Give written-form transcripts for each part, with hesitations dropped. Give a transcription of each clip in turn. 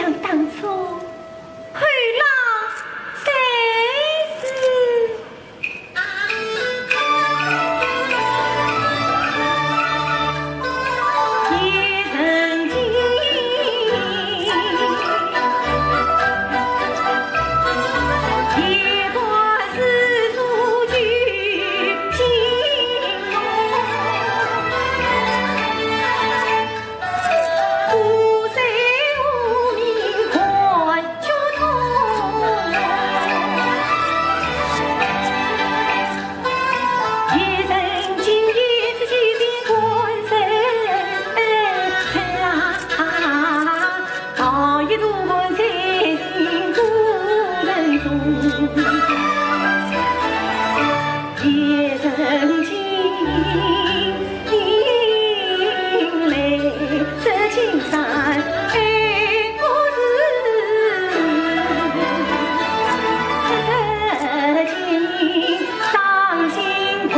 想当初快乐谁是？也曾经，也过世俗举心无罪无名还交通，也曾经也自己的官身啊，到一路过在人故人中，也曾经来这青山爱故事，这情伤心痛。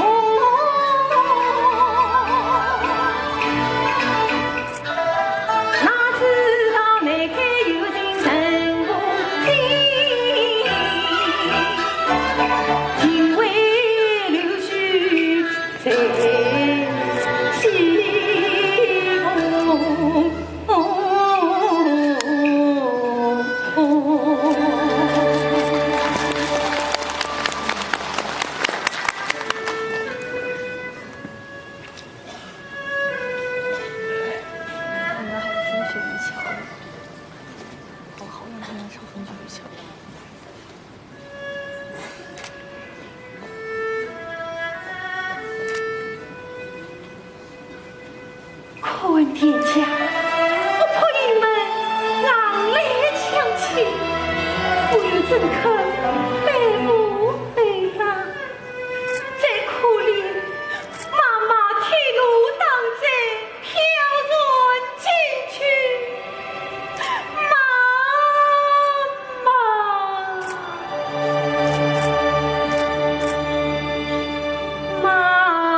哪知道眉开有情人无情，情为柳絮在西风。应该还是风雪一桥，我好想听他唱风雪一桥。可问天下，我仆人们昂来抢亲，我又怎可背负背大？再可怜妈妈铁路当在飘然进去，妈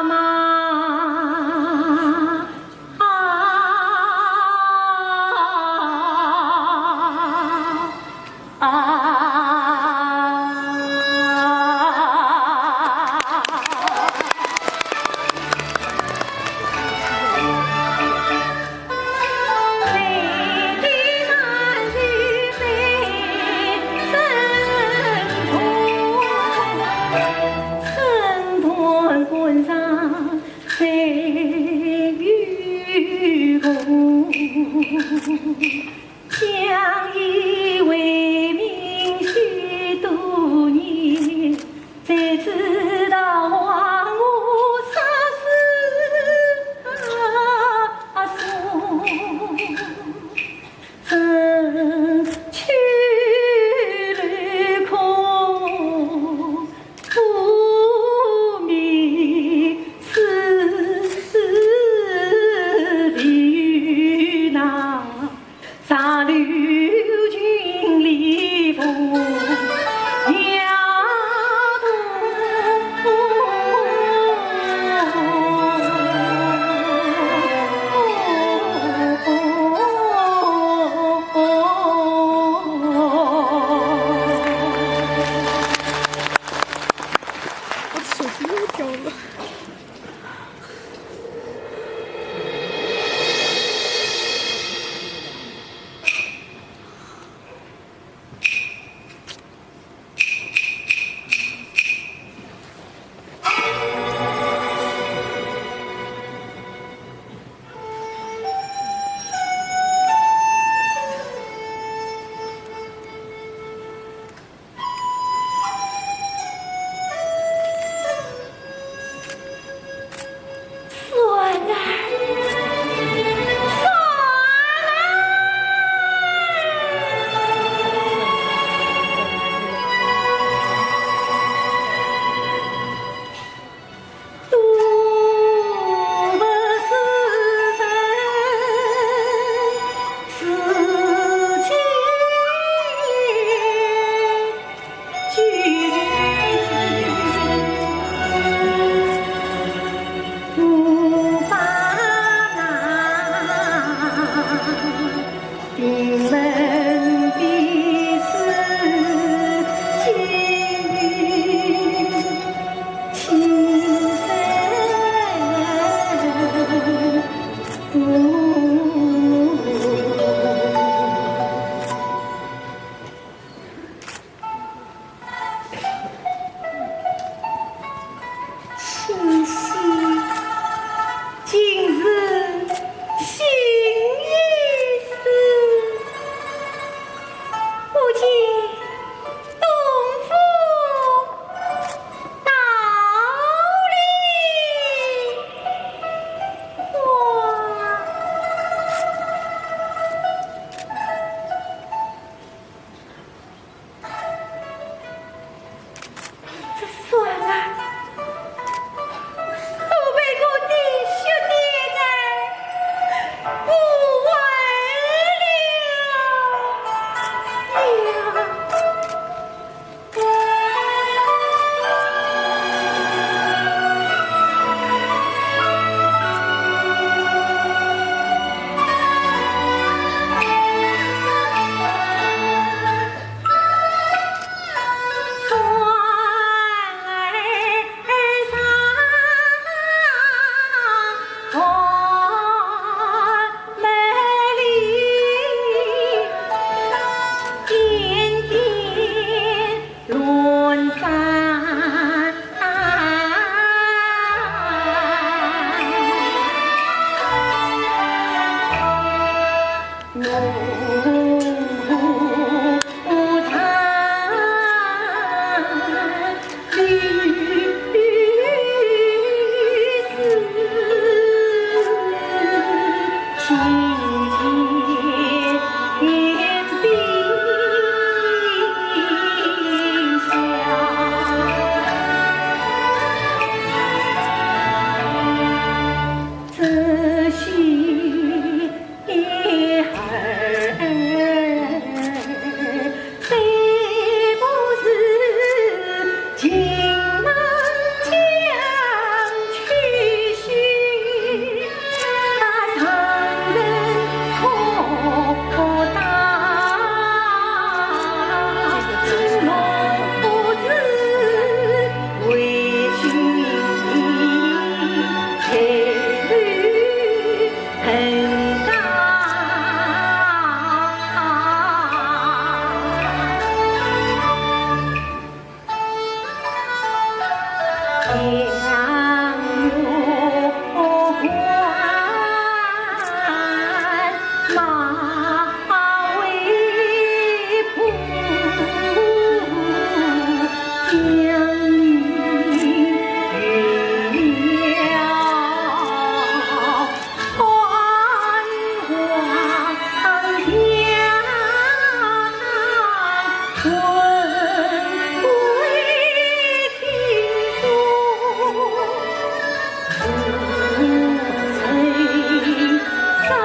妈。相依为命许多年，才知道忘我啥事真去来空，不明是地狱那杀刘军离府摇我的手机又掉了。定门。不曾早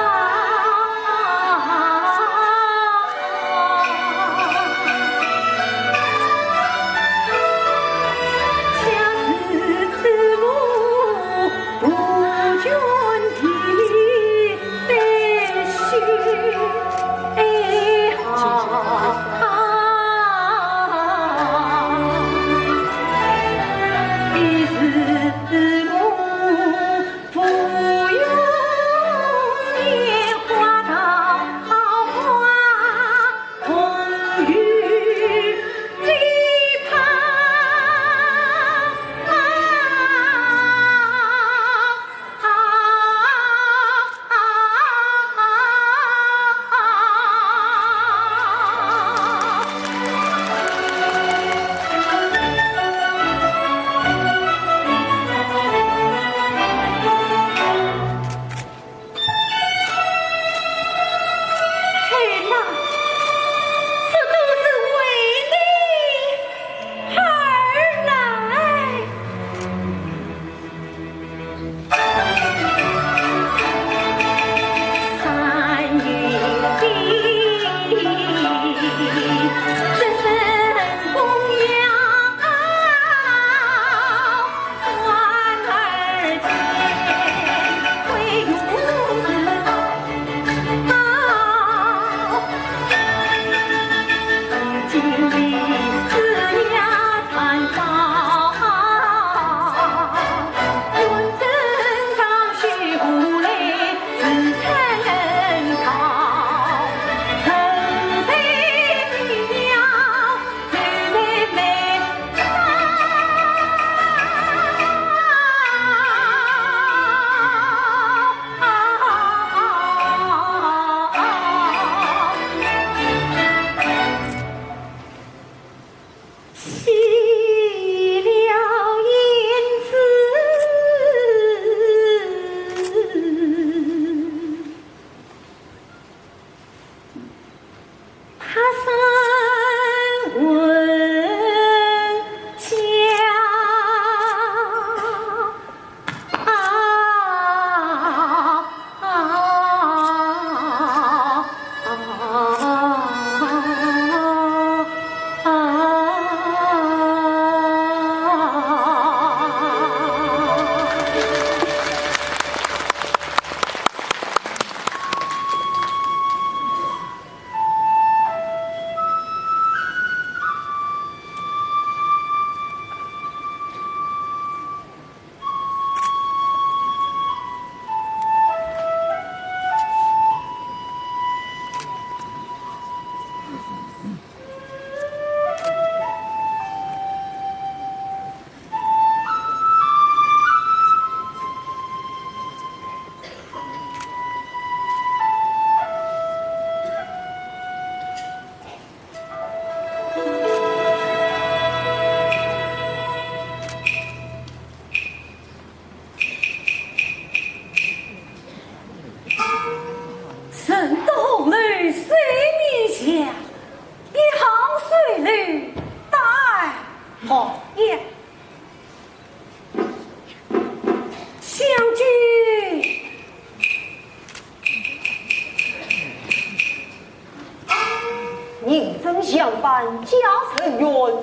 正相反，家成冤，恭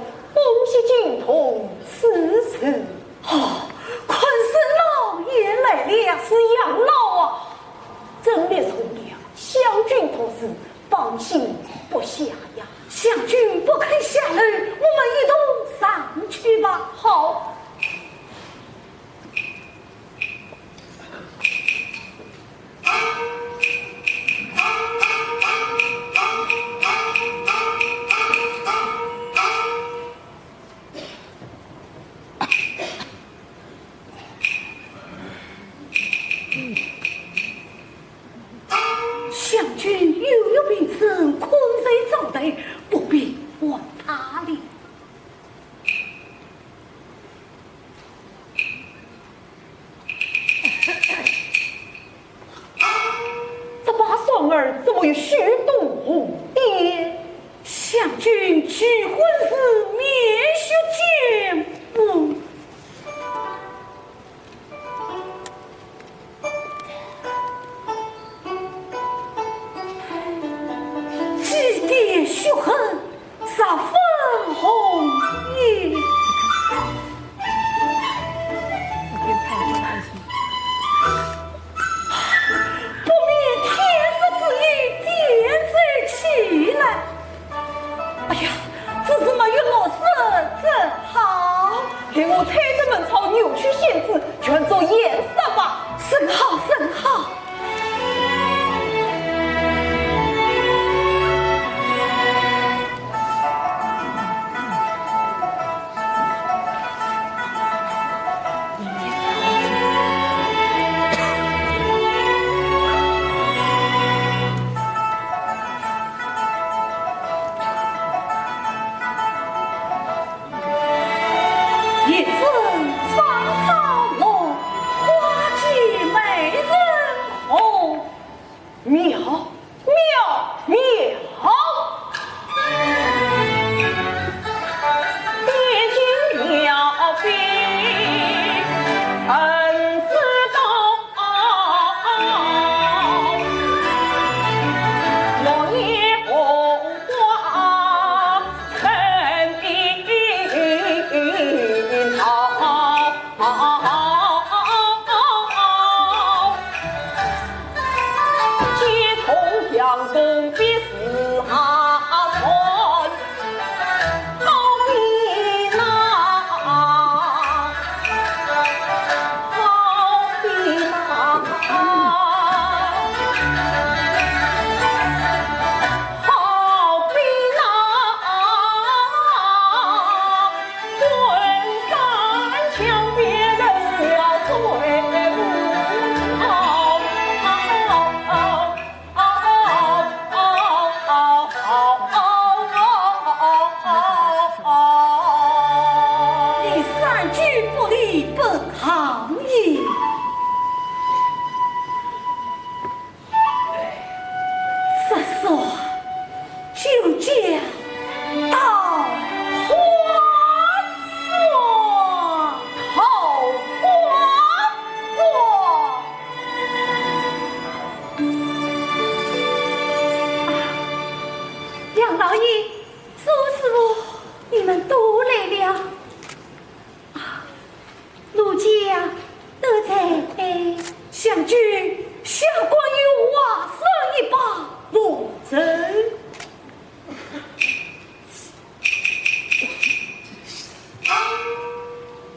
喜金童死死。哦，坤生老爷来了，是养老啊！正烈从良，相君同时放心不下呀。相君不肯下来，我们一同上去吧。好。相君又有病身，困在帐内，不必问他了。这把双儿怎么有虚动红蝶？相君去婚时面血见不？几点血痕洒粉红叶？不免天色之意点缀起来。哎呀，这是没有落色正好，给我推着门朝扭曲线子，全做颜色吧，甚好甚好。夜深芳草浓，花季美人红。妙妙妙！跌进了冰，沉思到落叶红花成冰皆从阳东必死下村，好比那，好比那，好比那滚山墙别人了水不好。你三句不离本行业，这说就将到花锁头花锁。杨老爷、苏师傅，你们都来了。奴家得罪相君，下官有瓦上一把无责。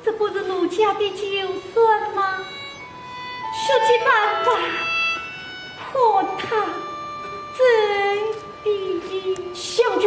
这不是奴家的旧孙吗？说起办法破他真的相君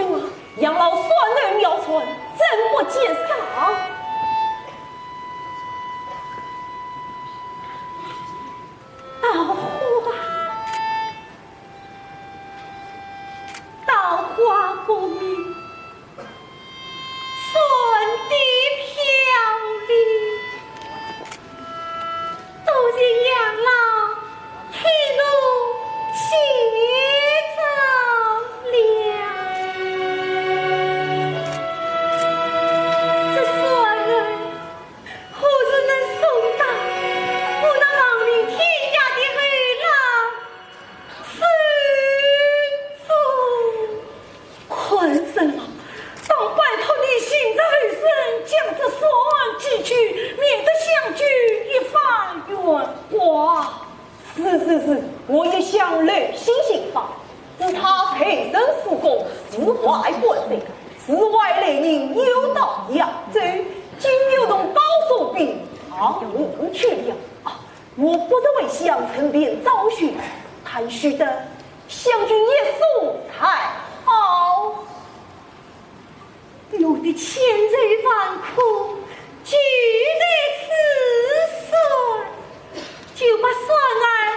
他配身复工，四外本领，四外雷人有道扬州，今有动高手兵，无去了啊！我不是为乡城边找寻，还须得相君也送才好。我的千贼万苦，聚在此时，就把酸儿